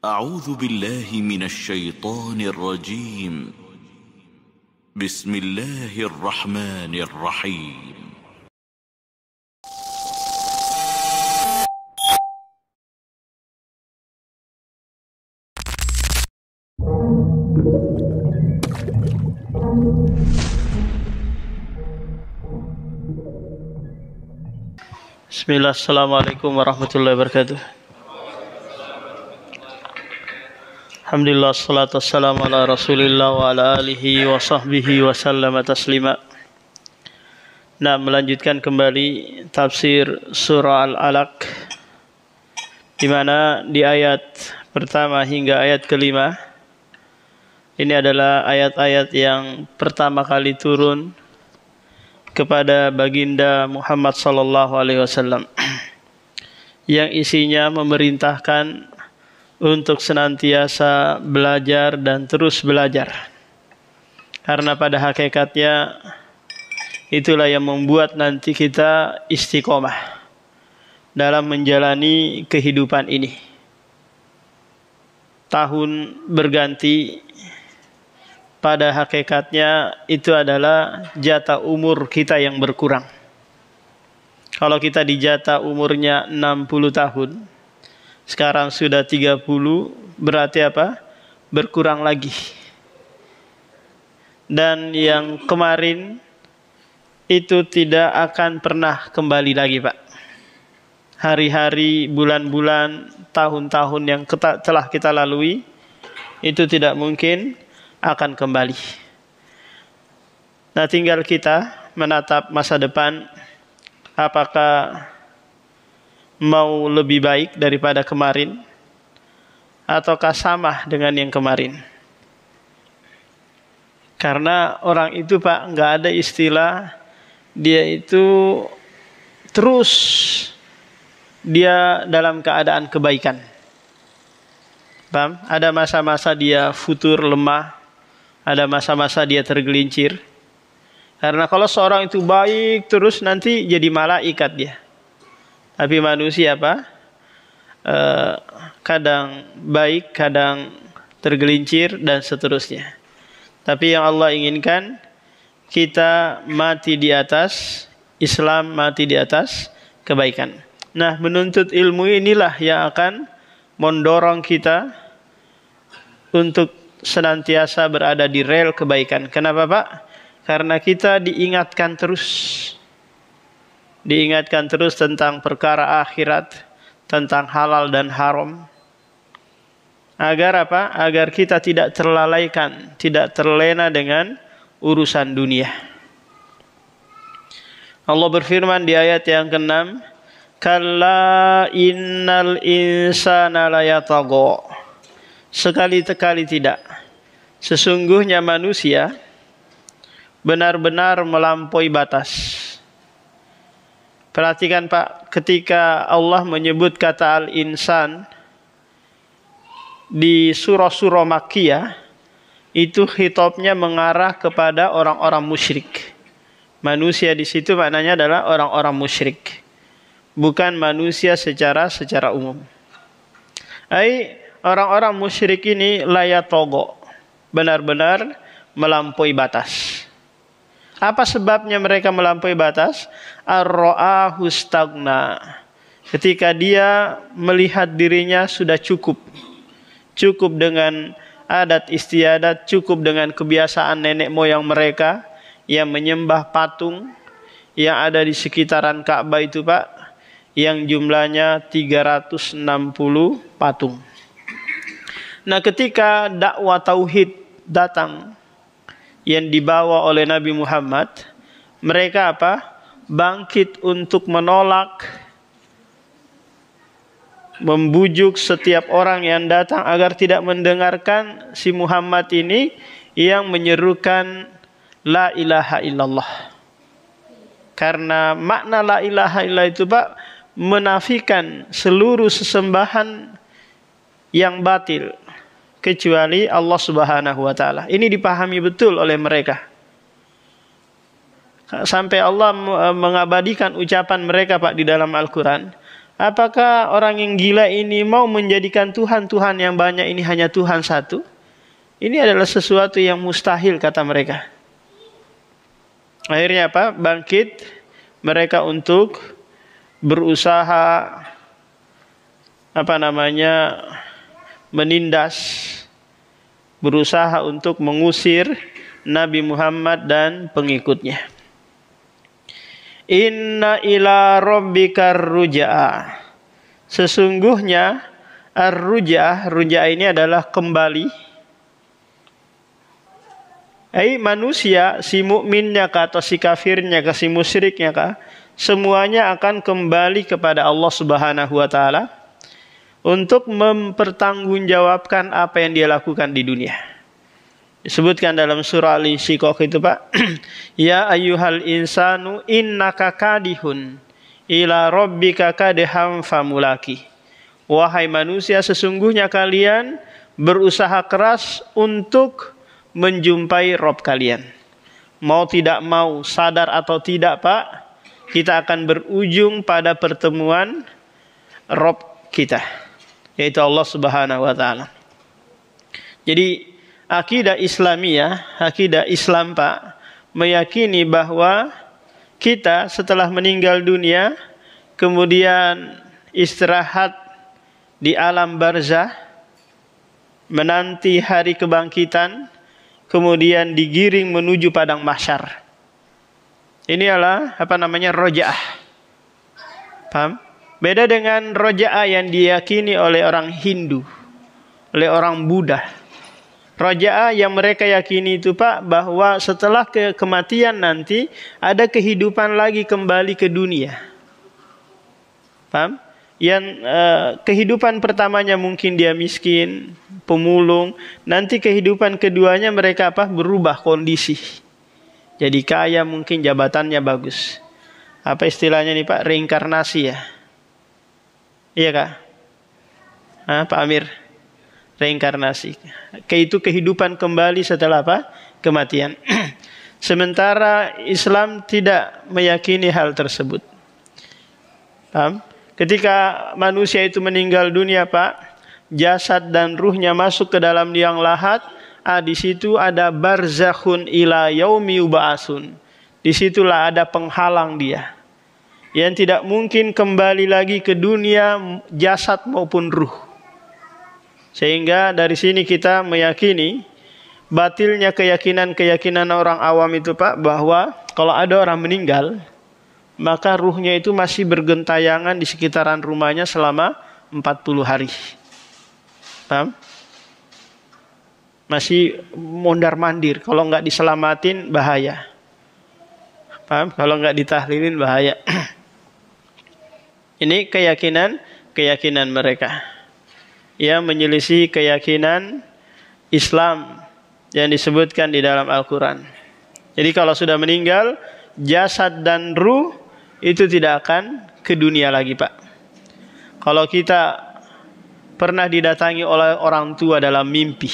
أعوذ بالله من الشيطان الرجيم. بسم الله الرحمن الرحيم. Bismillah, assalamualaikum warahmatullahi wabarakatuh. Alhamdulillah, salatu wassalamu ala rasulillah wa ala alihi wa sahbihi wa sallama taslima. Nah, melanjutkan kembali tafsir surah Al-Alaq, di mana di ayat pertama hingga ayat kelima ini adalah ayat-ayat yang pertama kali turun kepada baginda Muhammad sallallahu alaihi wasallam, yang isinya memerintahkan untuk senantiasa belajar dan terus belajar. Karena pada hakikatnya itulah yang membuat nanti kita istiqomah dalam menjalani kehidupan ini. Tahun berganti pada hakikatnya itu adalah jatah umur kita yang berkurang. Kalau kita dijatah umurnya 60 tahun, sekarang sudah 30, berarti apa? Berkurang lagi. Dan yang kemarin itu tidak akan pernah kembali lagi, Pak. Hari-hari, bulan-bulan, tahun-tahun yang telah kita lalui itu tidak mungkin akan kembali. Nah, tinggal kita menatap masa depan, apakah mau lebih baik daripada kemarin ataukah sama dengan yang kemarin. Karena orang itu, Pak, nggak ada istilah dia itu terus dia dalam keadaan kebaikan. Paham? Ada masa-masa dia futur, lemah. Ada masa-masa dia tergelincir. Karena kalau seorang itu baik terus, nanti jadi malaikat dia. Tapi manusia, apa? Kadang baik, kadang tergelincir, dan seterusnya. Tapi yang Allah inginkan, kita mati di atas Islam, mati di atas kebaikan. Nah, menuntut ilmu inilah yang akan mendorong kita untuk senantiasa berada di rel kebaikan. Kenapa, Pak? Karena kita diingatkan terus tentang perkara akhirat, tentang halal dan haram. Agar apa? Agar kita tidak terlalaikan, tidak terlena dengan urusan dunia. Allah berfirman di ayat yang ke-6, "Kalla innal insana layatagha." Sekali-kali tidak. Sesungguhnya manusia benar-benar melampaui batas. Perhatikan, Pak, ketika Allah menyebut kata al-insan di surah-surah Makkiyah, itu khitabnya mengarah kepada orang-orang musyrik. Manusia di situ maknanya adalah orang-orang musyrik, bukan manusia secara umum. Orang-orang musyrik ini layatogo, benar-benar melampaui batas. Apa sebabnya mereka melampaui batas? Ar-ra'ahu stagna. Ketika dia melihat dirinya sudah cukup dengan adat istiadat, cukup dengan kebiasaan nenek moyang mereka yang menyembah patung yang ada di sekitaran Ka'bah itu, Pak, yang jumlahnya 360 patung. Nah, ketika dakwah tauhid datang yang dibawa oleh Nabi Muhammad, mereka apa? Bangkit untuk menolak, membujuk setiap orang yang datang agar tidak mendengarkan si Muhammad ini yang menyerukan la ilaha illallah. Karena makna la ilaha illallah itu, Pak, menafikan seluruh sesembahan yang batil kecuali Allah Subhanahu wa taala. Ini dipahami betul oleh mereka. Sampai Allah mengabadikan ucapan mereka, Pak, di dalam Al-Quran. Apakah orang yang gila ini mau menjadikan Tuhan yang banyak ini hanya Tuhan satu? Ini adalah sesuatu yang mustahil, kata mereka. Akhirnya apa? Bangkit mereka untuk berusaha menindas, berusaha untuk mengusir Nabi Muhammad dan pengikutnya. Inna ila rabbikar rujaa. Sesungguhnya ar-rujaa, rujaa ini adalah kembali. Manusia, si mukminnya kah atau si kafirnya kah, si musyriknya kah, semuanya akan kembali kepada Allah Subhanahu wa taala untuk mempertanggungjawabkan apa yang dia lakukan di dunia. Disebutkan dalam surah Al-Insyiqaq itu, Pak. Ya ayyuhal insanu innaka kadihun ila rabbika kadham famulaki. Wahai manusia, sesungguhnya kalian berusaha keras untuk menjumpai Rabb kalian. Mau tidak mau, sadar atau tidak, Pak, kita akan berujung pada pertemuan Rabb kita, yaitu Allah Subhanahu wa taala. Jadi akidah Islamiyah, akidah Islam, Pak, meyakini bahwa kita setelah meninggal dunia kemudian istirahat di alam barzah, menanti hari kebangkitan, kemudian digiring menuju padang mahsyar. Ini adalah rojaah. Paham? Beda dengan rojaah yang diyakini oleh orang Hindu, oleh orang Buddha. Rojaah yang mereka yakini itu, Pak, bahwa setelah kematian nanti ada kehidupan lagi kembali ke dunia. Paham? Yang kehidupan pertamanya mungkin dia miskin, pemulung. Nanti kehidupan keduanya mereka berubah kondisi. Jadi kaya, mungkin jabatannya bagus. Apa istilahnya nih, Pak? Reinkarnasi ya? Iya kah? Pak Amir? Reinkarnasi. Itu kehidupan kembali setelah apa? Kematian. Sementara Islam tidak meyakini hal tersebut. Paham? Ketika manusia itu meninggal dunia, Pak, jasad dan ruhnya masuk ke dalam liang lahat. Di situ ada barzakhun ila yaumi yub'atsun. Disitulah ada penghalang dia, yang tidak mungkin kembali lagi ke dunia jasad maupun ruh. Sehingga dari sini kita meyakini batilnya keyakinan orang awam itu, Pak, bahwa kalau ada orang meninggal, maka ruhnya itu masih bergentayangan di sekitaran rumahnya selama 40 hari. Paham? Masih mondar-mandir. Kalau nggak diselamatin, bahaya. Paham? Kalau nggak ditahlilin, bahaya. Ini keyakinan mereka yang menyelisih keyakinan Islam yang disebutkan di dalam Al-Quran. Jadi kalau sudah meninggal, jasad dan ruh itu tidak akan ke dunia lagi, Pak. Kalau kita pernah didatangi oleh orang tua dalam mimpi,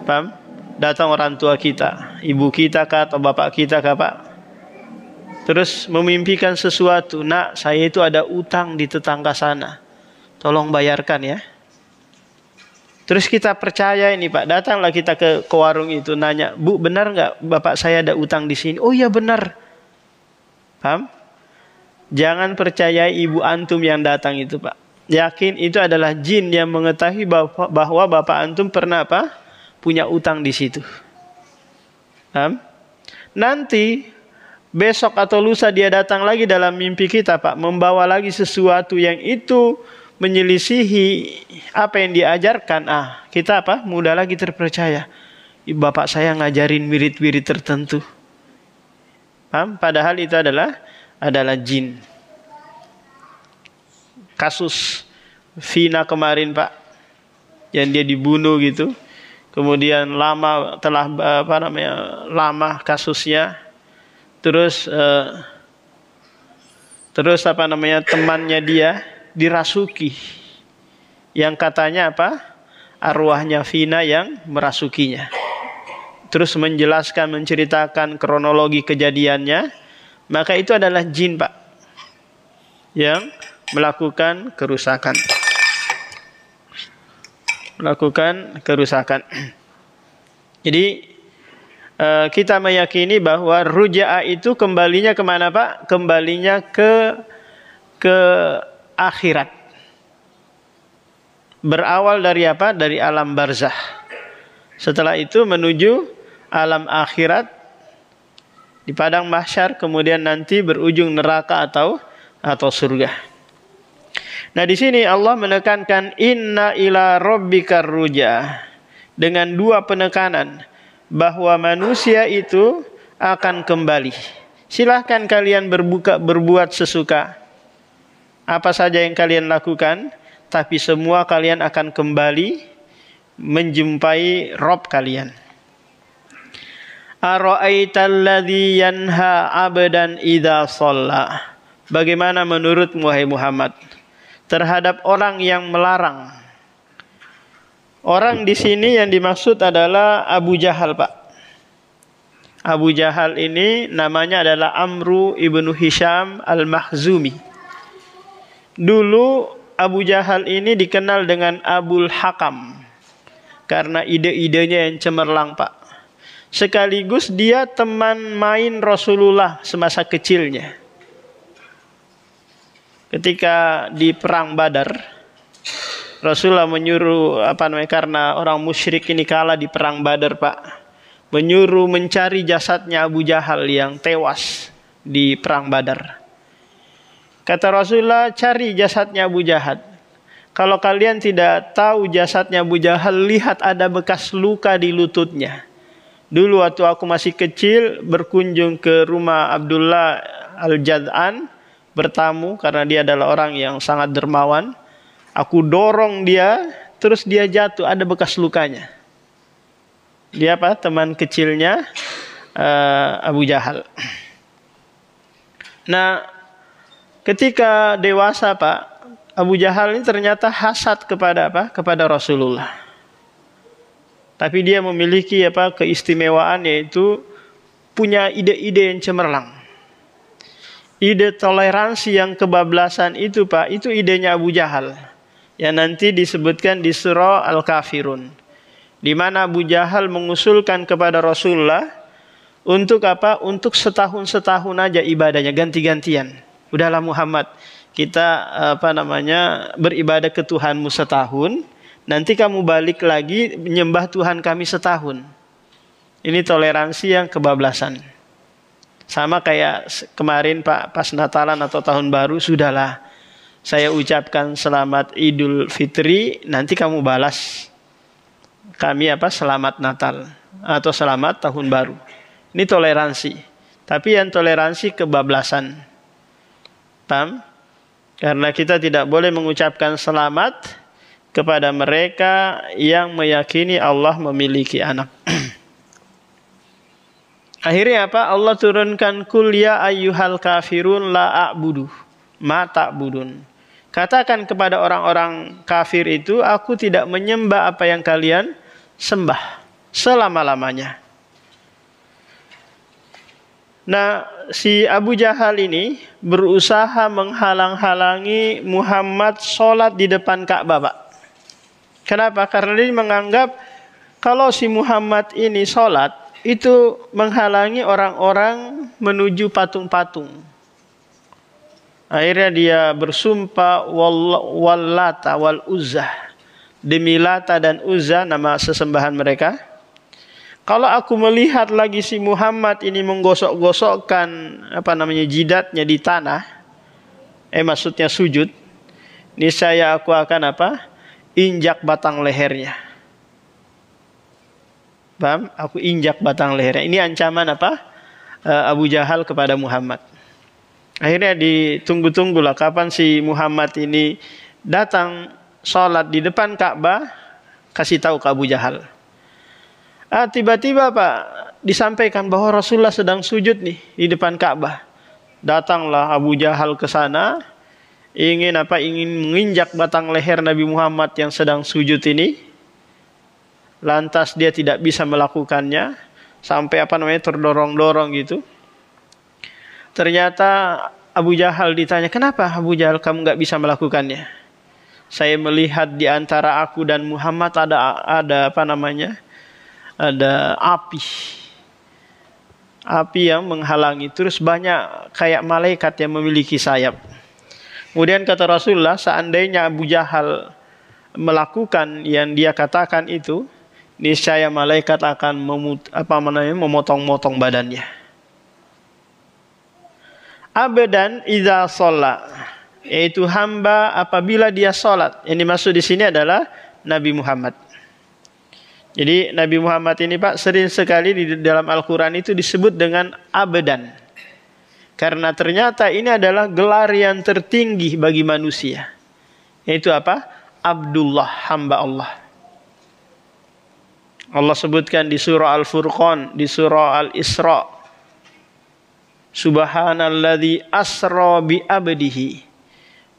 paham? Datang orang tua kita, ibu kita kah atau bapak kita kah, Pak? Terus memimpikan sesuatu, nak, saya itu ada utang di tetangga sana, tolong bayarkan ya. Terus kita percaya ini, Pak, datanglah kita ke warung itu, nanya, Bu, benar nggak bapak saya ada utang di sini? Oh iya benar. Paham? Jangan percaya ibu antum yang datang itu, Pak. Yakin itu adalah jin yang mengetahui bahwa bapak antum pernah punya utang di situ. Paham? Nanti besok atau lusa dia datang lagi dalam mimpi kita, Pak, membawa lagi sesuatu yang itu menyelisihi apa yang diajarkan. Kita mudah lagi terpercaya. Bapak saya ngajarin wirid-wirid tertentu. Paham? Padahal itu adalah jin. Kasus Vina kemarin, Pak, yang dia dibunuh gitu. Kemudian lama kasusnya. Terus temannya dia dirasuki. Yang katanya arwahnya Vina yang merasukinya. Terus menceritakan kronologi kejadiannya, maka itu adalah jin, Pak, yang melakukan kerusakan. Melakukan kerusakan. Jadi kita meyakini bahwa ruja'a itu kembalinya kemana Pak? Kembalinya ke akhirat. Berawal dari apa? Dari alam barzah. Setelah itu menuju alam akhirat di padang mahsyar, kemudian nanti berujung neraka atau surga. Nah, di sini Allah menekankan inna ila rabbikar ruja, dengan dua penekanan bahwa manusia itu akan kembali. Silahkan kalian berbuat sesuka apa saja yang kalian lakukan, tapi semua kalian akan kembali menjumpai Rabb kalian. Ara'aital ladzi yanha 'abdan idza shalla. Bagaimana menurutmu wahai Muhammad terhadap orang yang melarang? Orang di sini yang dimaksud adalah Abu Jahal, Pak. Abu Jahal ini namanya adalah Amru ibnu Hisham al-Makhzumi. Dulu Abu Jahal ini dikenal dengan Abul Hakam karena ide-idenya yang cemerlang, Pak. Sekaligus dia teman main Rasulullah semasa kecilnya. Ketika di perang Badar, Rasulullah menyuruh karena orang musyrik ini kalah di perang Badar, Pak. Menyuruh mencari jasadnya Abu Jahal yang tewas di perang Badar. Kata Rasulullah, cari jasadnya Abu Jahal. Kalau kalian tidak tahu jasadnya Abu Jahal, lihat ada bekas luka di lututnya. Dulu waktu aku masih kecil berkunjung ke rumah Abdullah Al-Jad'an, bertamu karena dia adalah orang yang sangat dermawan. Aku dorong dia, terus dia jatuh, ada bekas lukanya. Dia teman kecilnya Abu Jahal. Nah, ketika dewasa, Pak, Abu Jahal ini ternyata hasad kepada Rasulullah. Tapi dia memiliki keistimewaan, yaitu punya ide-ide yang cemerlang. Ide toleransi yang kebablasan itu, Pak, itu idenya Abu Jahal. Yang nanti disebutkan di surah Al-Kafirun. Di mana Abu Jahal mengusulkan kepada Rasulullah untuk Untuk setahun-setahun aja ibadahnya, ganti-gantian. Udahlah Muhammad, kita beribadah ke Tuhanmu setahun. Nanti kamu balik lagi menyembah Tuhan kami setahun. Ini toleransi yang kebablasan. Sama kayak kemarin, Pak, pas Natalan atau Tahun Baru, sudahlah. Saya ucapkan selamat Idul Fitri, nanti kamu balas kami selamat Natal atau selamat Tahun Baru. Ini toleransi. Tapi yang toleransi kebablasan. Paham? Karena kita tidak boleh mengucapkan selamat kepada mereka yang meyakini Allah memiliki anak. Akhirnya Allah turunkan kul ya ayyuhal kafirun la a'budu ma ta'budun. Katakan kepada orang-orang kafir itu, aku tidak menyembah apa yang kalian sembah selama-lamanya. Nah, si Abu Jahal ini berusaha menghalang-halangi Muhammad sholat di depan Ka'bah, Pak. Kenapa? Karena dia menganggap kalau si Muhammad ini sholat, itu menghalangi orang-orang menuju patung-patung. Akhirnya dia bersumpah wallata wal uzzah, demi Lata dan Uzza, nama sesembahan mereka. Kalau aku melihat lagi si Muhammad ini menggosok-gosokkan jidatnya di tanah, maksudnya sujud, niscaya aku akan injak batang lehernya. Paham? Aku injak batang lehernya. Ini ancaman Abu Jahal kepada Muhammad. Akhirnya ditunggu-tunggulah kapan si Muhammad ini datang sholat di depan Ka'bah, kasih tahu ke Abu Jahal. Tiba-tiba, Pak, disampaikan bahwa Rasulullah sedang sujud nih di depan Ka'bah. Datanglah Abu Jahal ke sana, ingin menginjak batang leher Nabi Muhammad yang sedang sujud ini. Lantas dia tidak bisa melakukannya, sampai terdorong-dorong gitu. Ternyata Abu Jahal ditanya, kenapa Abu Jahal kamu nggak bisa melakukannya? Saya melihat di antara aku dan Muhammad ada apa namanya? Ada api. Api yang menghalangi. Terus banyak kayak malaikat yang memiliki sayap. Kemudian kata Rasulullah, seandainya Abu Jahal melakukan yang dia katakan itu, niscaya malaikat akan memotong-motong badannya. Abdan idza shalla, yaitu hamba apabila dia salat. Yang dimaksud di sini adalah Nabi Muhammad. Jadi Nabi Muhammad ini Pak sering sekali di dalam Al-Qur'an itu disebut dengan abdan. Karena ternyata ini adalah gelar yang tertinggi bagi manusia. Yaitu apa? Abdullah, hamba Allah. Allah sebutkan di surah Al-Furqan, di surah Al-Isra. Subhanalladzi asra bi abdihi.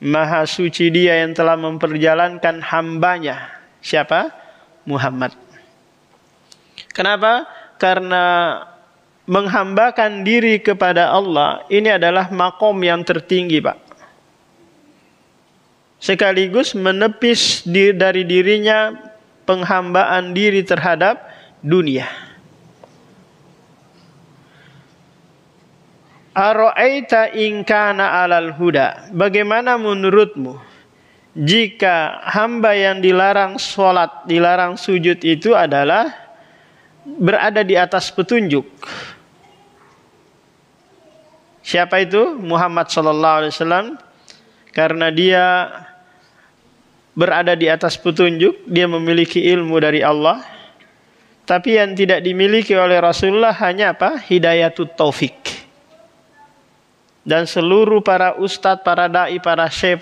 Maha suci dia yang telah memperjalankan hambanya. Siapa? Muhammad. Kenapa? Karena menghambakan diri kepada Allah ini adalah makom yang tertinggi, Pak. Sekaligus menepis dari dirinya penghambaan diri terhadap dunia. Ara'aita in kana 'alal huda. Bagaimana menurutmu jika hamba yang dilarang salat, dilarang sujud itu adalah berada di atas petunjuk? Siapa itu? Muhammad sallallahu alaihi wasallam. Karena dia berada di atas petunjuk, dia memiliki ilmu dari Allah. Tapi yang tidak dimiliki oleh Rasulullah hanya apa? Hidayatut taufik. Dan seluruh para ustadz, para dai, para syekh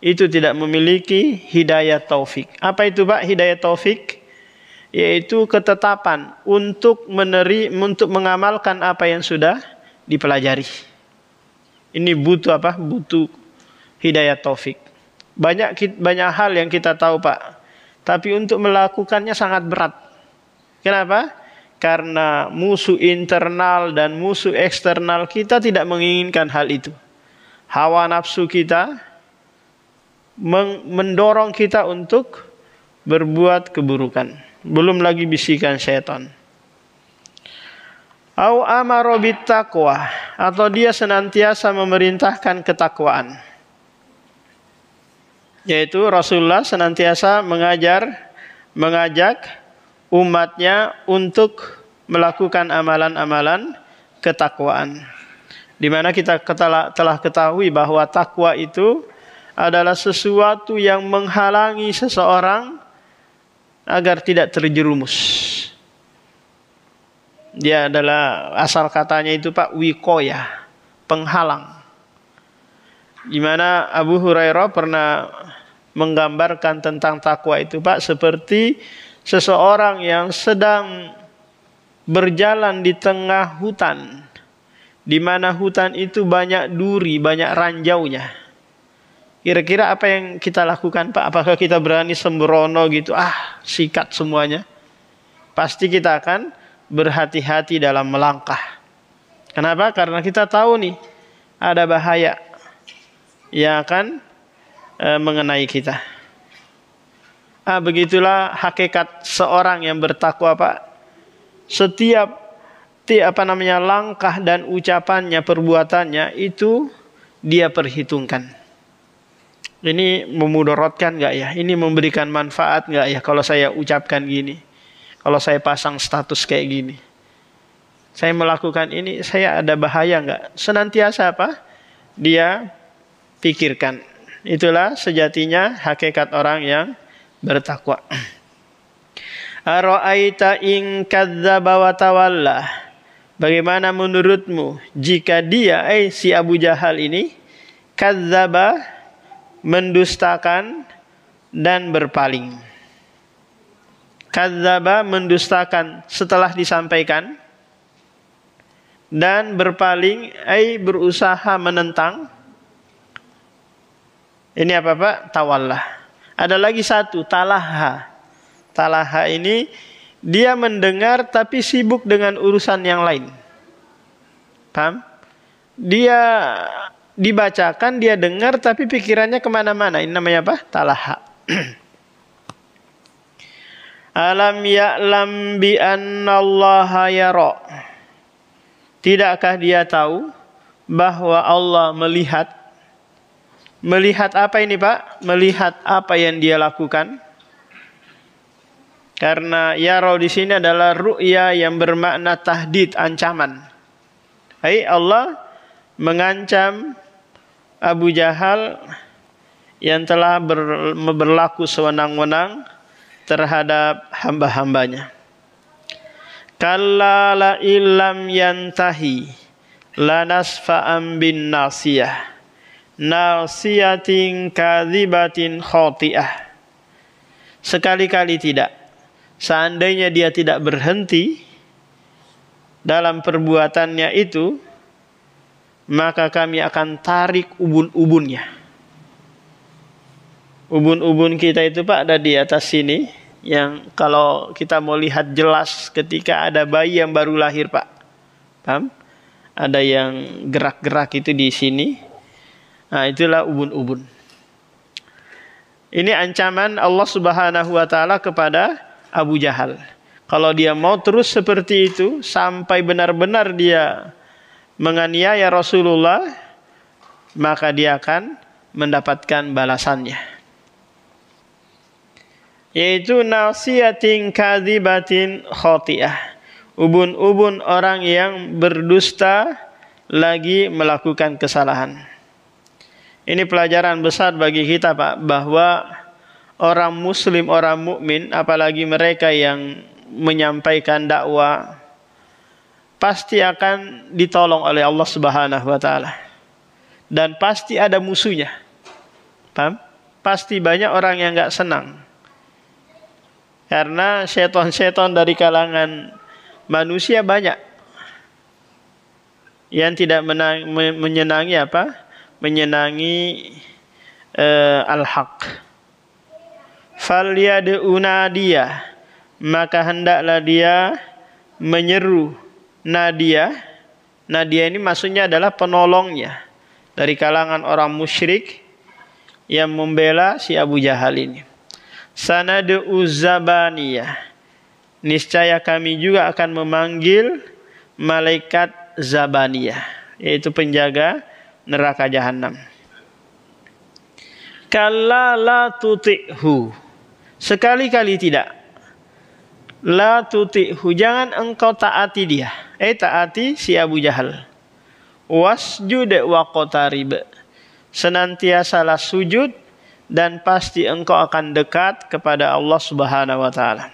itu tidak memiliki hidayah taufik. Apa itu Pak hidayah taufik? Yaitu ketetapan untuk mengamalkan apa yang sudah dipelajari. Ini butuh apa? Butuh hidayah taufik. Banyak hal yang kita tahu Pak, tapi untuk melakukannya sangat berat. Kenapa? Karena musuh internal dan musuh eksternal kita tidak menginginkan hal itu. Hawa nafsu kita mendorong kita untuk berbuat keburukan. Belum lagi bisikan syaitan. Au amara bittaqwa, atau dia senantiasa memerintahkan ketakwaan. Yaitu Rasulullah senantiasa mengajak umatnya untuk melakukan amalan-amalan ketakwaan. Di mana kita telah ketahui bahwa takwa itu adalah sesuatu yang menghalangi seseorang agar tidak terjerumus. Dia adalah asal katanya itu Pak wikoyah, penghalang. Di mana Abu Hurairah pernah menggambarkan tentang takwa itu Pak seperti seseorang yang sedang berjalan di tengah hutan, di mana hutan itu banyak duri, banyak ranjaunya. Kira-kira apa yang kita lakukan Pak? Apakah kita berani sembrono gitu? Sikat semuanya. Pasti kita akan berhati-hati dalam melangkah. Kenapa? Karena kita tahu nih ada bahaya yang akan mengenai kita. Begitulah hakikat seorang yang bertakwa Pak. Setiap langkah dan ucapannya, perbuatannya itu dia perhitungkan. Ini memudaratkan enggak ya? Ini memberikan manfaat enggak ya kalau saya ucapkan gini? Kalau saya pasang status kayak gini? Saya melakukan ini, saya ada bahaya enggak? Senantiasa apa? Dia pikirkan. Itulah sejatinya hakikat orang yang bertakwa. Ara'aita in kadzdzaba wa tawalla. Bagaimana menurutmu jika dia si Abu Jahal ini kadzdzaba, mendustakan dan berpaling. Kadzdzaba, mendustakan setelah disampaikan, dan berpaling berusaha menentang. Ini apa Pak? Tawallah. Ada lagi satu, talaha. Talaha ini dia mendengar tapi sibuk dengan urusan yang lain. Paham? Dia dibacakan, dia dengar, tapi pikirannya kemana-mana. Ini namanya apa? Talaha. Alam ya'lam bi annallaha yara. Tidakkah dia tahu bahwa Allah melihat? Melihat apa ini, Pak? Melihat apa yang dia lakukan. Karena yara di sini adalah ru'ya yang bermakna tahdid, ancaman. Allah mengancam Abu Jahal yang telah berlaku sewenang-wenang terhadap hamba-hambanya. Kalla la illam yantahi lanasfa'an bin nasiyah nasiyatin kadzibatin khati'ah. Sekali-kali tidak. Seandainya dia tidak berhenti dalam perbuatannya itu, maka kami akan tarik ubun-ubunnya. Ubun-ubun kita itu, Pak, ada di atas sini, yang kalau kita mau lihat jelas ketika ada bayi yang baru lahir, Pak. Paham? Ada yang gerak-gerak itu di sini. Nah, itulah ubun-ubun. Ini ancaman Allah Subhanahu wa taala kepada Abu Jahal. Kalau dia mau terus seperti itu sampai benar-benar dia menganiaya Rasulullah, maka dia akan mendapatkan balasannya, yaitu nasiyatin kadzibatin khati'ah. Ubun-ubun orang yang berdusta lagi melakukan kesalahan. Ini pelajaran besar bagi kita, Pak, bahwa orang muslim, orang mukmin, apalagi mereka yang menyampaikan dakwah, pasti akan ditolong oleh Allah Subhanahu wa taala. Dan pasti ada musuhnya. Paham? Pasti banyak orang yang enggak senang. Karena setan-setan dari kalangan manusia banyak yang tidak menyenangi apa? Menyenangi al-haq. Falyad'u nadiyah, maka hendaklah dia menyeru Nadia. Nadia ini maksudnya adalah penolongnya dari kalangan orang musyrik yang membela si Abu Jahal ini. Sanad'u zabaniyah, niscaya kami juga akan memanggil malaikat zabaniyah, yaitu penjaga neraka jahanam. Kalla la tuti'hu, sekali-kali tidak. La tuti'hu, jangan engkau taati dia. Taati si Abu Jahal. Wasjud waqtarib, senantiasalah sujud dan pasti engkau akan dekat kepada Allah Subhanahu wa taala.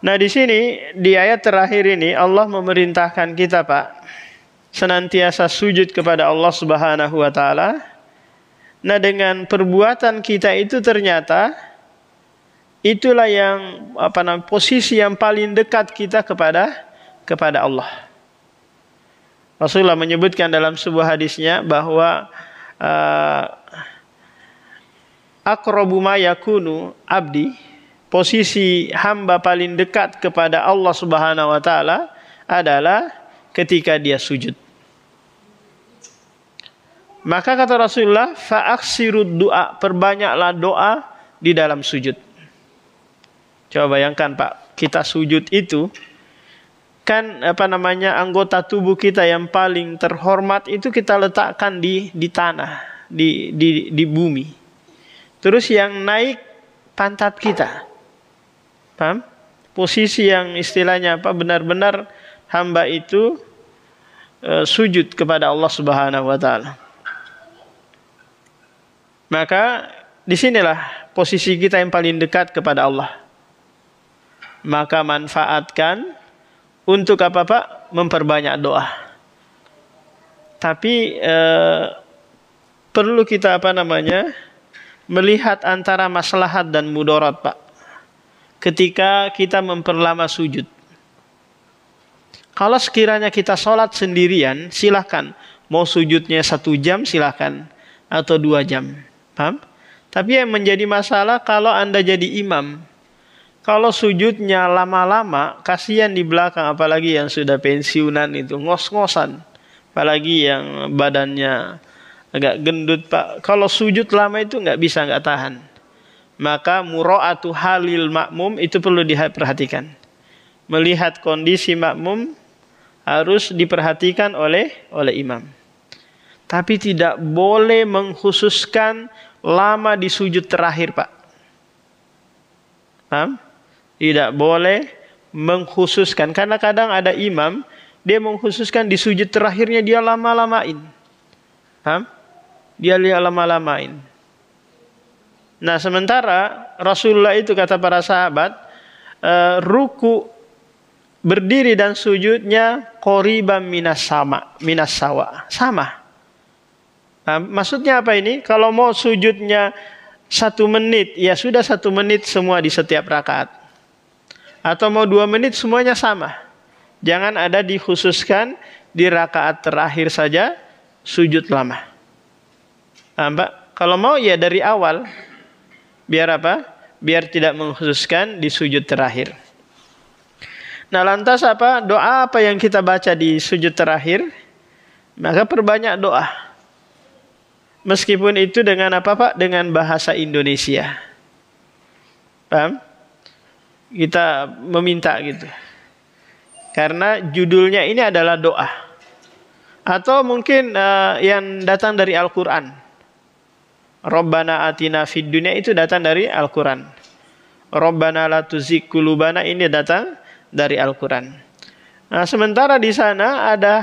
Nah, di sini di ayat terakhir ini Allah memerintahkan kita, Pak, senantiasa sujud kepada Allah Subhanahu wa taala. Nah, dengan perbuatan kita itu ternyata itulah yang posisi yang paling dekat kita kepada Allah. Rasulullah menyebutkan dalam sebuah hadisnya bahwa aqrabu ma yakunu abdi, posisi hamba paling dekat kepada Allah Subhanahu wa taala adalah ketika dia sujud. Maka kata Rasulullah, fa'aksirud du'a, perbanyaklah doa di dalam sujud. Coba bayangkan, Pak, kita sujud itu kan anggota tubuh kita yang paling terhormat itu kita letakkan di tanah, di bumi. Terus yang naik pantat kita. Paham? Posisi yang istilahnya benar-benar hamba itu sujud kepada Allah Subhanahu wa taala. Maka disinilah posisi kita yang paling dekat kepada Allah. Maka manfaatkan untuk apa, Pak? Memperbanyak doa. Tapi perlu kita melihat antara maslahat dan mudarat, Pak, ketika kita memperlama sujud. Kalau sekiranya kita sholat sendirian, silahkan. Mau sujudnya 1 jam silahkan, atau 2 jam. Paham? Tapi yang menjadi masalah kalau Anda jadi imam, kalau sujudnya lama-lama, kasihan di belakang, apalagi yang sudah pensiunan itu, ngos-ngosan. Apalagi yang badannya agak gendut Pak. Kalau sujud lama itu nggak bisa, nggak tahan. Maka mura'atu halil makmum itu perlu diperhatikan. Melihat kondisi makmum harus diperhatikan oleh imam. Tapi tidak boleh mengkhususkan lama di sujud terakhir Pak. Paham? Tidak boleh mengkhususkan. Karena kadang ada imam, dia mengkhususkan di sujud terakhirnya dia lama-lamain. Paham? Dia lama-lamain. Nah sementara Rasulullah itu kata para sahabat, ruku berdiri dan sujudnya qoriban minas sawa. Sama. Nah, maksudnya apa ini? Kalau mau sujudnya 1 menit, ya sudah 1 menit semua di setiap rakaat. Atau mau 2 menit semuanya sama. Jangan ada dikhususkan di rakaat terakhir saja sujud lama. Nah, Mbak, kalau mau ya dari awal. Biar apa? Biar tidak mengkhususkan di sujud terakhir. Nah lantas apa? Doa apa yang kita baca di sujud terakhir? Maka perbanyak doa. Meskipun itu dengan apa Pak? Dengan bahasa Indonesia. Paham? Kita meminta gitu. Karena judulnya ini adalah doa. Atau mungkin yang datang dari Al-Quran. Rabbana atina fid dunya itu datang dari Al-Quran. Rabbana la tuzigh qulubana ini datang dari Al-Quran. Nah, sementara di sana ada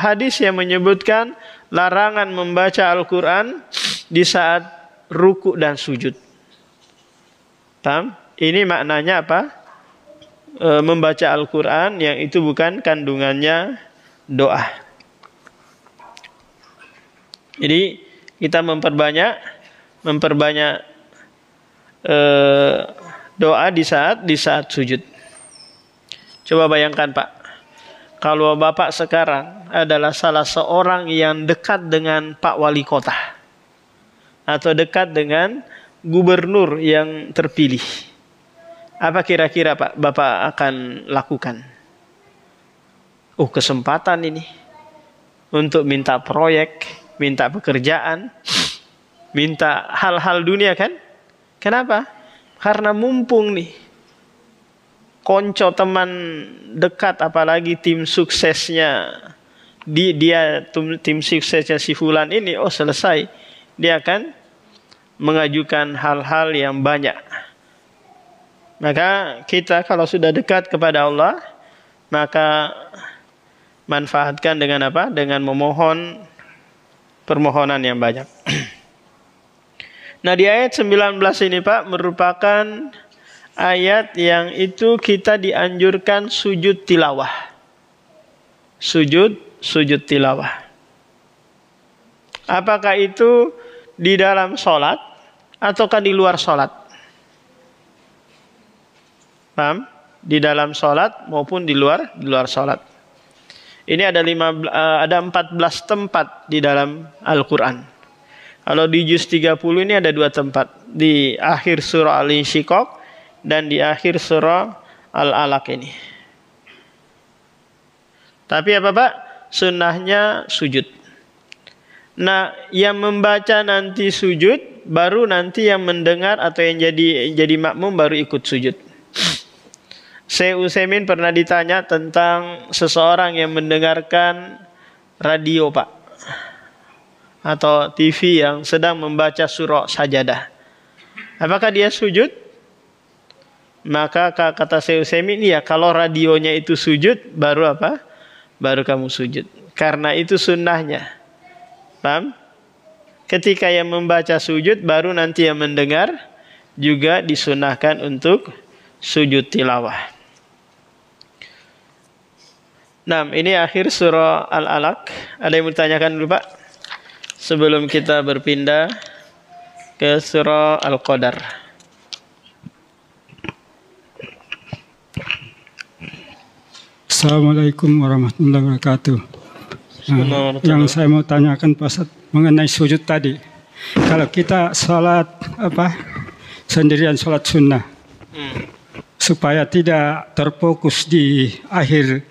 hadis yang menyebutkan larangan membaca Al-Quran di saat ruku dan sujud. Paham? Ini maknanya apa? Membaca Al-Quran yang itu bukan kandungannya doa. Jadi kita memperbanyak doa di saat sujud. Coba bayangkan Pak, kalau Bapak sekarang adalah salah seorang yang dekat dengan Pak Wali Kota atau dekat dengan gubernur yang terpilih, apa kira-kira Pak Bapak akan lakukan? Kesempatan ini untuk minta proyek, minta pekerjaan, minta hal-hal dunia kan? Kenapa? Karena mumpung nih, konco teman dekat apalagi tim suksesnya tim suksesnya si fulan ini, selesai. Dia akan mengajukan hal-hal yang banyak. Maka kita kalau sudah dekat kepada Allah, maka manfaatkan dengan apa? Dengan memohon permohonan yang banyak. Nah di ayat 19 ini Pak merupakan ayat yang itu kita dianjurkan sujud tilawah. Sujud tilawah. Apakah itu di dalam sholat ataukah di luar sholat? Paham? Di dalam sholat maupun di luar sholat. Ini ada 14 tempat di dalam Al-Quran. Kalau di juz 30 ini ada 2 tempat. Di akhir surah Al-Insyiqaq dan di akhir surah Al-Alaq ini. Tapi apa Pak? Sunnahnya sujud. Nah, yang membaca nanti sujud, baru nanti yang mendengar atau yang jadi makmum baru ikut sujud. Syekh Utsaimin pernah ditanya tentang seseorang yang mendengarkan radio Pak, atau TV yang sedang membaca surah Sajadah. Apakah dia sujud? Maka kata Syekh Utsaimin, ya kalau radionya itu sujud, baru apa? Baru kamu sujud. Karena itu sunnahnya. Paham? Ketika yang membaca sujud, baru nanti yang mendengar juga disunnahkan untuk sujud tilawah. Nah, ini akhir surah Al-Alaq. Ada yang bertanyakan dulu Pak? Sebelum kita berpindah ke surah Al-Qadar. Assalamualaikum warahmatullahi wabarakatuh. Yang saya mau tanyakan Pak Ustaz mengenai sujud tadi. Kalau kita sholat sendirian sholat sunnah, supaya tidak terfokus di akhir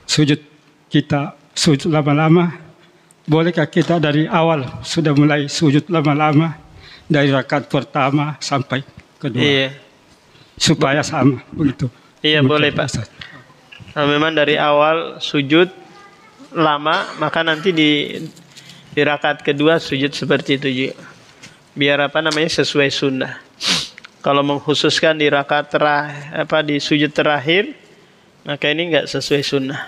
sujud kita sujud lama-lama, bolehkah kita dari awal sudah mulai sujud lama-lama dari rakaat pertama sampai kedua? Iya. Supaya sama begitu. Iya, boleh Pak. Nah, memang dari awal sujud lama, maka nanti di rakaat kedua sujud seperti itu juga. Biar sesuai sunnah. Kalau mengkhususkan di rakaat di sujud terakhir, maka ini enggak sesuai sunnah.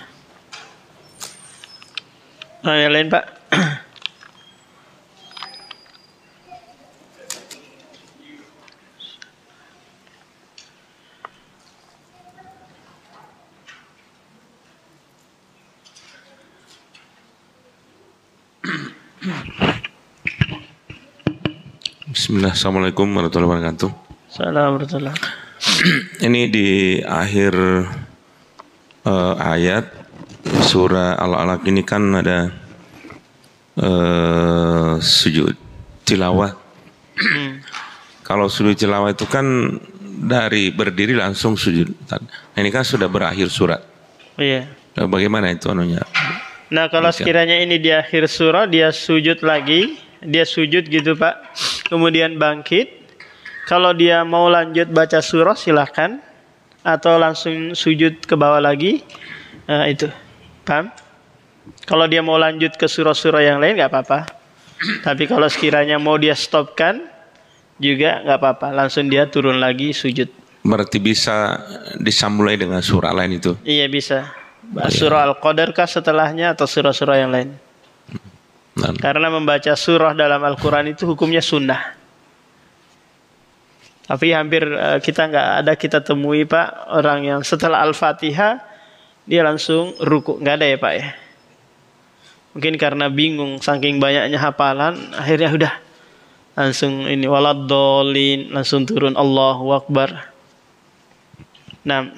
Nah, yang lain Pak. Bismillah, Assalamualaikum warahmatullahi wabarakatuh. Assalamualaikum. Ini di akhir ayat surah Al-Alaq ini kan ada sujud tilawah. Kalau sujud tilawah itu kan dari berdiri langsung sujud. Nah, ini kan sudah berakhir surat. Iya. Bagaimana itu anunya? Nah, kalau sekiranya ini di akhir surah dia sujud lagi, dia sujud gitu Pak, kemudian bangkit. Kalau dia mau lanjut baca surah silahkan, atau langsung sujud ke bawah lagi, itu, paham? Kalau dia mau lanjut ke surah-surah yang lain nggak apa-apa. Tapi kalau sekiranya mau dia stopkan juga nggak apa-apa, langsung dia turun lagi sujud. Berarti bisa disambulai dengan surah lain itu? Iya bisa. Surah Al-Qadar kah setelahnya atau surah-surah yang lain? Karena membaca surah dalam Al-Quran itu hukumnya sunnah. Tapi hampir kita temui Pak, orang yang setelah Al-Fatihah dia langsung ruku. Nggak ada ya Pak ya? Mungkin karena bingung saking banyaknya hafalan, akhirnya udah langsung ini waladdallin, langsung turun Allahu Akbar. Nah,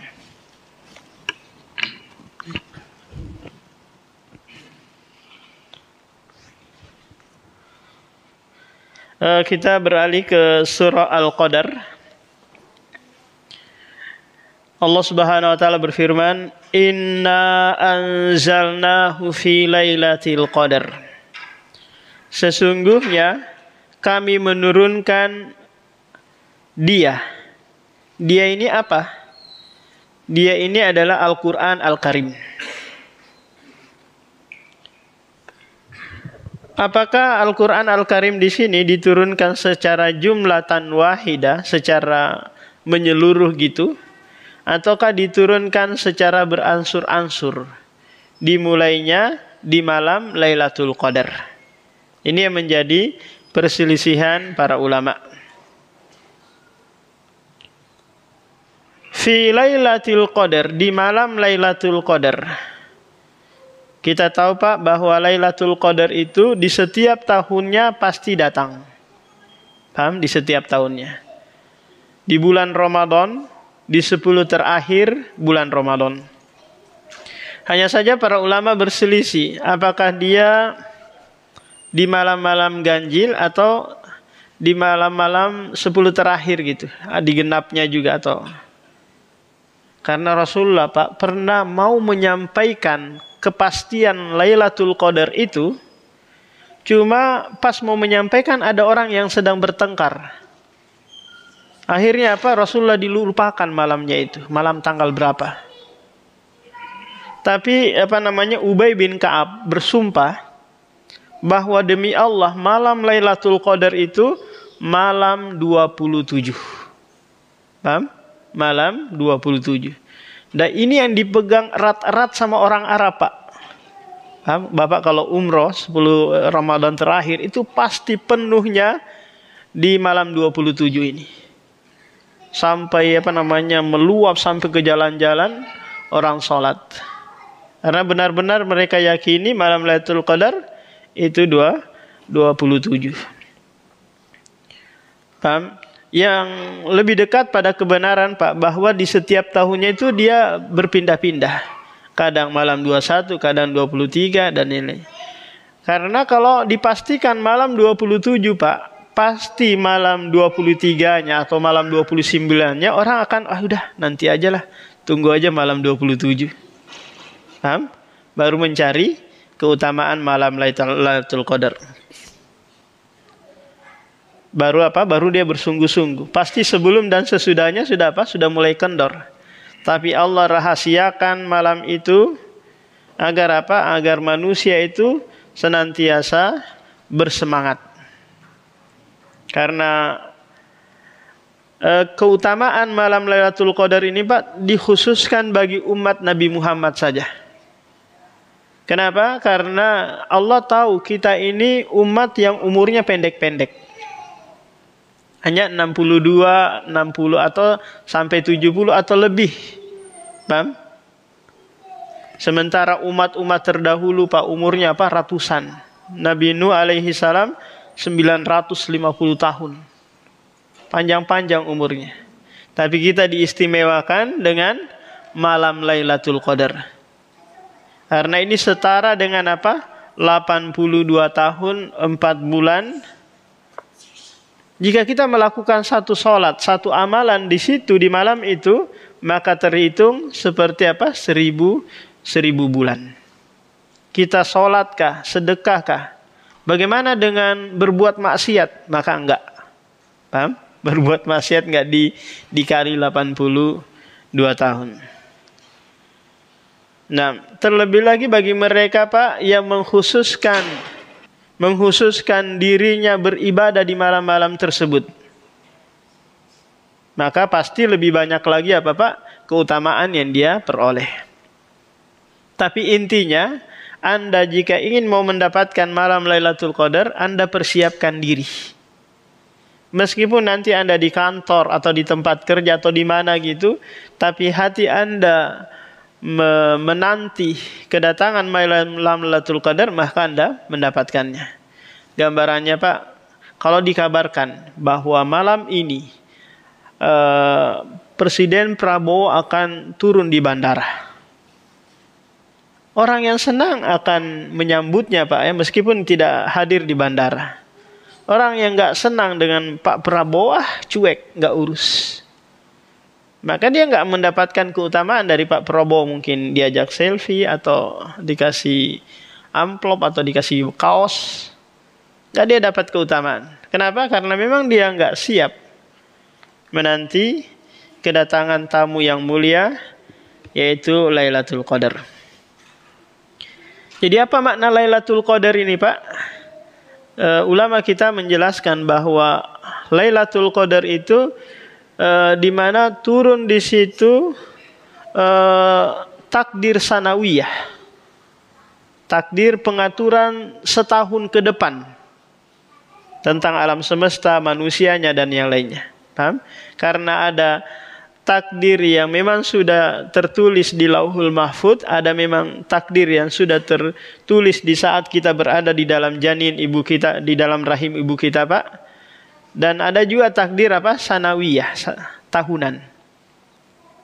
kita beralih ke surah Al-Qadar. Allah Subhanahu wa taala berfirman, "Inna anzalnahu fi lailatul qadar." Sesungguhnya kami menurunkan dia. Dia ini apa? Dia ini adalah Al-Qur'an Al-Karim. Apakah Al-Quran Al-Karim di sini diturunkan secara jumlatan wahidah, secara menyeluruh gitu, ataukah diturunkan secara beransur-ansur, dimulainya di malam Lailatul Qadar? Ini yang menjadi perselisihan para ulama. Fi Lailatul Qadar, di malam Lailatul Qadar. Kita tahu Pak bahwa Lailatul Qadar itu di setiap tahunnya pasti datang. Paham? Di setiap tahunnya. Di bulan Ramadan, di 10 terakhir bulan Ramadan. Hanya saja para ulama berselisih, apakah dia di malam-malam ganjil atau di malam-malam 10 terakhir gitu. Di genapnya juga atau. Karena Rasulullah Pak pernah mau menyampaikan kepastian Lailatul Qadar itu, cuma pas mau menyampaikan ada orang yang sedang bertengkar. Akhirnya apa? Rasulullah dilupakan malamnya itu, malam tanggal berapa. Tapi Ubay bin Ka'ab bersumpah bahwa demi Allah malam Lailatul Qadar itu malam 27. Paham? Malam 27. Dan ini yang dipegang erat-erat sama orang Arab Pak. Bapak kalau umroh 10 Ramadan terakhir itu pasti penuhnya di malam 27 ini. Sampai meluap sampai ke jalan-jalan orang sholat. Karena benar-benar mereka yakini malam Lailatul Qadar itu 27. Paham? Yang lebih dekat pada kebenaran Pak, bahwa di setiap tahunnya itu dia berpindah-pindah. Kadang malam 21, kadang 23 dan ini. Karena kalau dipastikan malam 27 Pak, pasti malam 23-nya atau malam 29-nya orang akan udah nanti aja lah, tunggu aja malam 27. Paham? Baru mencari keutamaan malam Lailatul Qadar. Baru apa? Baru dia bersungguh-sungguh. Pasti sebelum dan sesudahnya sudah apa? Sudah mulai kendor. Tapi Allah rahasiakan malam itu agar apa? Agar manusia itu senantiasa bersemangat. Karena keutamaan malam Lailatul Qadar ini Pak dikhususkan bagi umat Nabi Muhammad saja. Kenapa? Karena Allah tahu kita ini umat yang umurnya pendek-pendek. Hanya 62, 60 atau sampai 70 atau lebih. Paham? Sementara umat-umat terdahulu Pak umurnya apa? Ratusan. Nabi Nuh alaihi salam 950 tahun. Panjang-panjang umurnya. Tapi kita diistimewakan dengan malam Lailatul Qadar. Karena ini setara dengan apa? 82 tahun 4 bulan. Jika kita melakukan satu sholat, satu amalan di situ di malam itu, maka terhitung seperti apa? 1000 bulan. Kita sholatkah, sedekahkah? Bagaimana dengan berbuat maksiat? Maka enggak. Paham? Berbuat maksiat enggak dikali 82 tahun. Nah, terlebih lagi bagi mereka Pak yang menghususkan dirinya beribadah di malam-malam tersebut. Maka pasti lebih banyak lagi apa Pak? Keutamaan yang dia peroleh. Tapi intinya, Anda jika ingin mau mendapatkan malam Lailatul Qadar, Anda persiapkan diri. Meskipun nanti Anda di kantor atau di tempat kerja atau di mana gitu, tapi hati Anda menanti kedatangan malam Lailatul Qadar, maka Anda mendapatkannya. Gambarannya Pak, kalau dikabarkan bahwa malam ini Presiden Prabowo akan turun di bandara, orang yang senang akan menyambutnya Pak ya, meskipun tidak hadir di bandara. Orang yang nggak senang dengan Pak Prabowo, cuek, nggak urus. Maka dia nggak mendapatkan keutamaan dari Pak Prabowo, mungkin diajak selfie atau dikasih amplop atau dikasih kaos. Nggak dia dapat keutamaan. Kenapa? Karena memang dia nggak siap menanti kedatangan tamu yang mulia, yaitu Lailatul Qadar. Jadi apa makna Lailatul Qadar ini Pak? Ulama kita menjelaskan bahwa Lailatul Qadar itu di mana turun di situ takdir sanawiyah, takdir pengaturan setahun ke depan tentang alam semesta, manusianya dan yang lainnya. Paham? Karena ada takdir yang memang sudah tertulis di Lauhul Mahfuz, ada memang takdir yang sudah tertulis di saat kita berada di dalam janin ibu kita, di dalam rahim ibu kita Pak. Dan ada juga takdir apa? Sanawiyah, tahunan.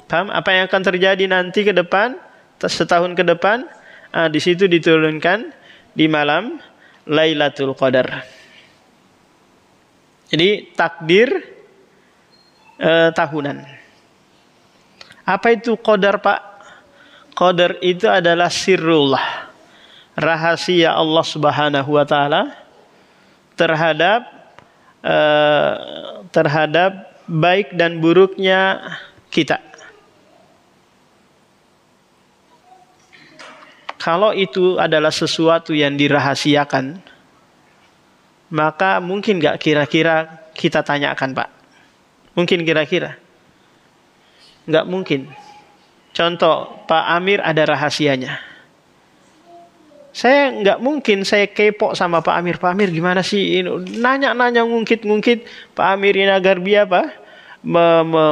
Paham? Apa yang akan terjadi nanti ke depan, setahun ke depan, di situ diturunkan di malam Lailatul Qadar. Jadi takdir tahunan. Apa itu qadar Pak? Qadar itu adalah sirrullah, rahasia Allah Subhanahu wa taala terhadap baik dan buruknya kita. Kalau itu adalah sesuatu yang dirahasiakan, maka mungkin nggak kira-kira kita tanyakan Pak? Mungkin kira-kira? Nggak mungkin. Contoh, Pak Amir ada rahasianya. Saya nggak mungkin saya kepo sama Pak Amir. Pak Amir gimana sih? Nanya-nanya, ngungkit-ngungkit Pak Amir ini agar dia apa?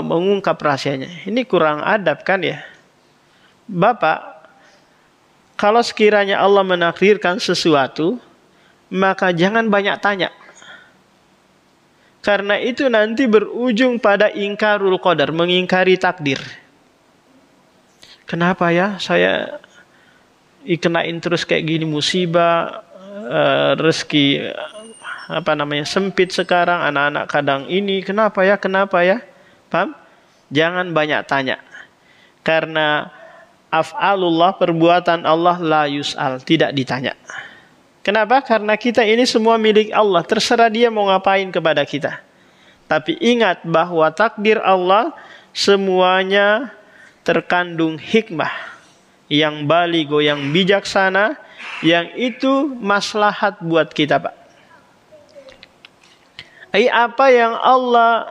Mengungkap rahasianya. Ini kurang adab kan ya? Bapak, kalau sekiranya Allah menakdirkan sesuatu, maka jangan banyak tanya. Karena itu nanti berujung pada ingkarul qadar, mengingkari takdir. Kenapa ya saya dikenain terus kayak gini, musibah, rezeki sempit sekarang, anak-anak kadang ini, kenapa ya? Paham? Jangan banyak tanya. Karena af'alullah, perbuatan Allah, la yus'al, tidak ditanya. Kenapa? Karena kita ini semua milik Allah, terserah dia mau ngapain kepada kita. Tapi ingat bahwa takdir Allah semuanya terkandung hikmah yang baligo, yang bijaksana, yang itu maslahat buat kita, Pak. Apa yang Allah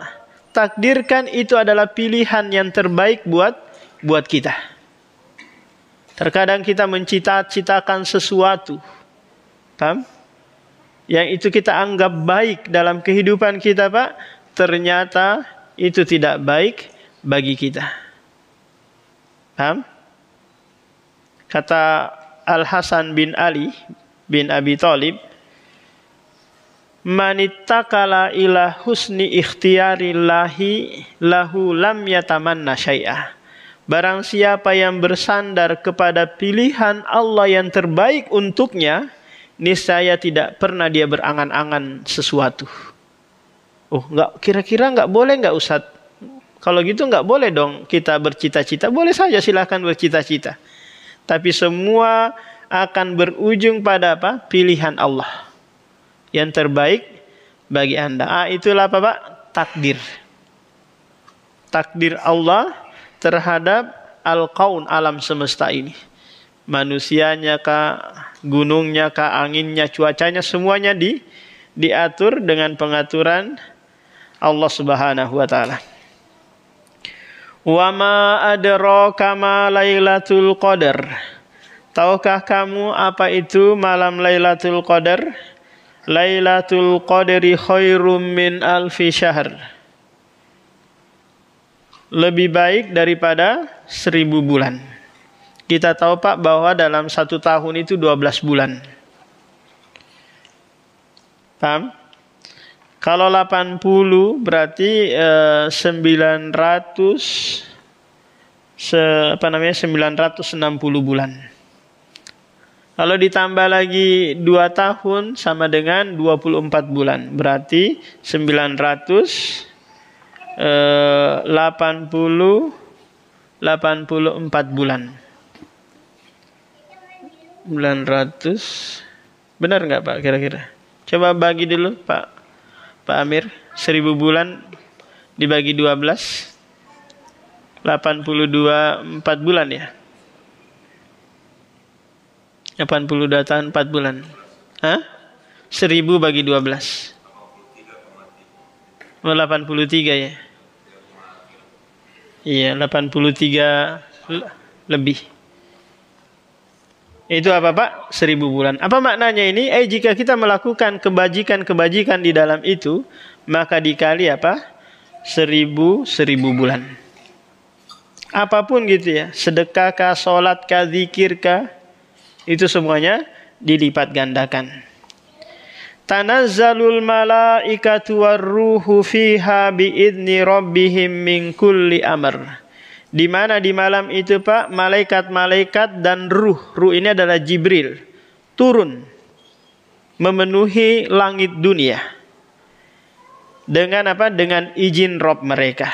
takdirkan itu adalah pilihan yang terbaik buat kita. Terkadang kita mencita-citakan sesuatu, paham? Yang itu kita anggap baik dalam kehidupan kita, Pak, ternyata itu tidak baik bagi kita. Paham? Kata Al-Hasan bin Ali bin Abi Thalib, manittakala ila husni ikhtiyarillahi lahu lam yatamanna syai'ah. Barang siapa yang bersandar kepada pilihan Allah yang terbaik untuknya, niscaya tidak pernah dia berangan-angan sesuatu. Oh, kira-kira nggak boleh nggak Ustadz? Kalau gitu nggak boleh dong kita bercita-cita. Boleh saja, silahkan bercita-cita. Tapi semua akan berujung pada apa? Pilihan Allah yang terbaik bagi Anda. Itulah apa, Pak? Takdir. Takdir Allah terhadap al-kaun, alam semesta ini. Manusianya kah, gunungnya kah, anginnya, cuacanya, semuanya diatur dengan pengaturan Allah Subhanahu wa taala. Wa ma adraka ma Lailatul Qadar. Tahukah kamu apa itu malam Lailatul Qadar? Lailatul Qadri khairum min alfi syahr. Lebih baik daripada 1000 bulan. Kita tahu, Pak, bahwa dalam 1 tahun itu 12 bulan. Paham? Kalau 80 berarti 960 bulan. Kalau ditambah lagi 2 tahun sama dengan 24 bulan. Berarti 84 bulan. 900. Benar nggak, Pak, kira-kira? Coba bagi dulu, Pak Amir. 1000 bulan dibagi 12. 82 4 bulan ya. 82 tahun 4 bulan. 1000 bagi 12. 83 ya. Iya, 83 lebih. Itu apa, Pak? 1000 bulan. Apa maknanya ini? Jika kita melakukan kebajikan-kebajikan di dalam itu, maka dikali apa? 1000 bulan. Apapun gitu ya, sedekahkah, sholatkah, zikirkah, itu semuanya dilipat gandakan. Tanazzalul malaikatu warruhu fiha biidni rabbihim min kulli amr. Di mana di malam itu, Pak, malaikat-malaikat dan ruh ini adalah Jibril, turun memenuhi langit dunia. Dengan apa? Dengan izin Rabb mereka.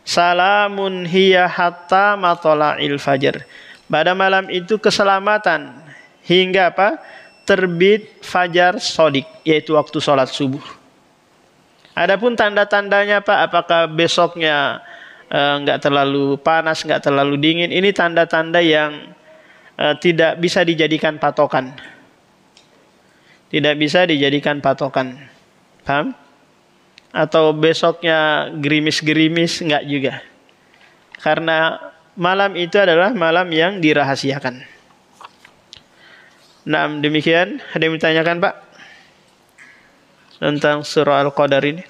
Salamun hiya hatta matla'il fajr. Pada malam itu keselamatan hingga apa? Terbit fajar sodik, yaitu waktu sholat subuh. Adapun tanda-tandanya, Pak, apakah besoknya nggak terlalu panas, nggak terlalu dingin, ini tanda-tanda yang tidak bisa dijadikan patokan. Tidak bisa dijadikan patokan. Paham? Atau besoknya gerimis-gerimis, nggak juga. Karena malam itu adalah malam yang dirahasiakan. Nah, demikian. Ada yang ditanyakan, Pak? Tentang surah Al-Qadar ini.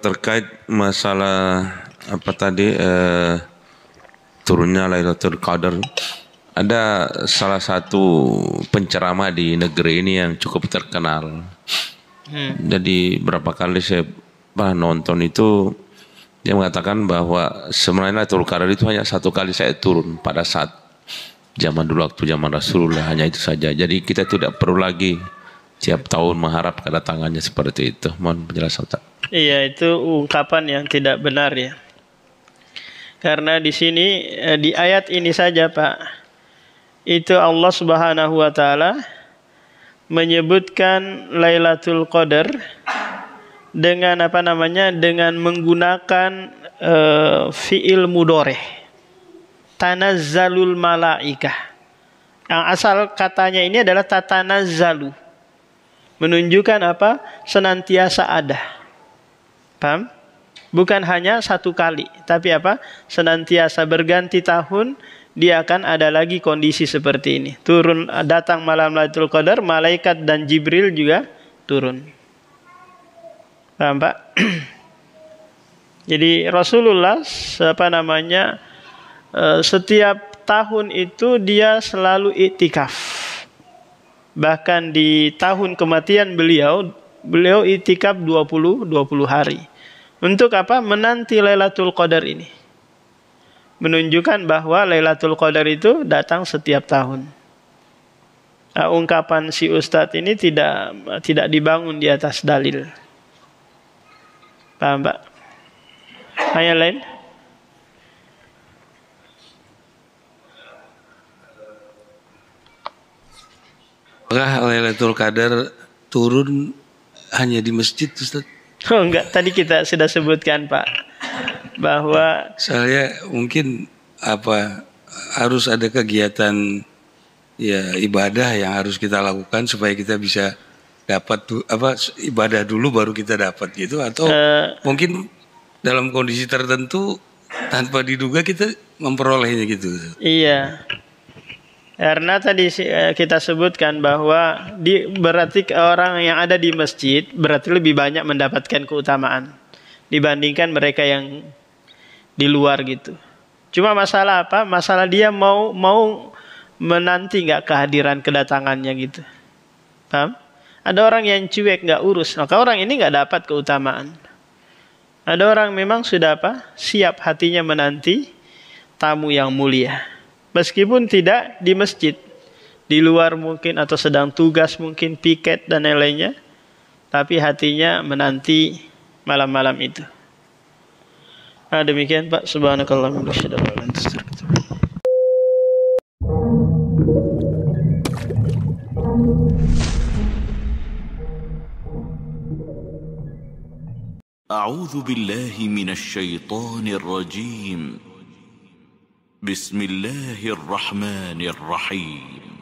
Terkait masalah apa tadi turunnya Lailatul Qadar, ada salah satu penceramah di negeri ini yang cukup terkenal. Jadi berapa kali saya nonton itu, dia mengatakan bahwa sebenarnya Lailatul Qadar itu hanya 1 kali saya turun pada saat zaman dulu, waktu zaman Rasulullah, hanya itu saja. Jadi kita tidak perlu lagi tiap tahun mengharap kedatangannya seperti itu. Mohon penjelasan Ustaz. Iya, itu ungkapan yang tidak benar ya. Karena di sini di ayat ini saja Pak, itu Allah Subhanahu wa taala menyebutkan Lailatul Qadar dengan dengan menggunakan fiil mudhari. Tanazzalul malaikah. Yang asal katanya ini adalah tatanazzalu. Menunjukkan apa? Senantiasa ada. Paham? Bukan hanya satu kali, tapi apa? Senantiasa berganti tahun dia akan ada lagi kondisi seperti ini. Turun datang malam Lailatul Qadar, malaikat dan Jibril juga turun. Paham Pak? Jadi Rasulullah setiap tahun itu dia selalu iktikaf. Bahkan di tahun kematian beliau iktikaf 20 hari. Untuk apa? Menanti Lailatul Qadar ini. Menunjukkan bahwa Lailatul Qadar itu datang setiap tahun. Nah, ungkapan si Ustadz ini tidak dibangun di atas dalil. Paham Pak? Ayat lain? Apakah Lailatul Qadar turun hanya di masjid, Ustaz? Oh enggak, tadi kita sudah sebutkan Pak, bahwa saya mungkin harus ada kegiatan ibadah yang harus kita lakukan supaya kita bisa dapat ibadah dulu baru kita dapat gitu, atau mungkin dalam kondisi tertentu tanpa diduga kita memperolehnya gitu. Iya. Karena tadi kita sebutkan bahwa berarti orang yang ada di masjid berarti lebih banyak mendapatkan keutamaan dibandingkan mereka yang di luar gitu. Cuma masalah apa? Masalah dia mau menanti nggak kehadiran kedatangannya gitu. Paham? Ada orang yang cuek nggak urus, maka orang ini nggak dapat keutamaan. Ada orang memang sudah siap hatinya menanti tamu yang mulia. Meskipun tidak di masjid, di luar mungkin atau sedang tugas mungkin piket dan lain-lainnya, tapi hatinya menanti malam-malam itu. Nah, demikian Pak. Subhanakallahumma wa bihamdika. أعوذ بالله من الشيطان الرجيم. بسم الله الرحمن الرحيم.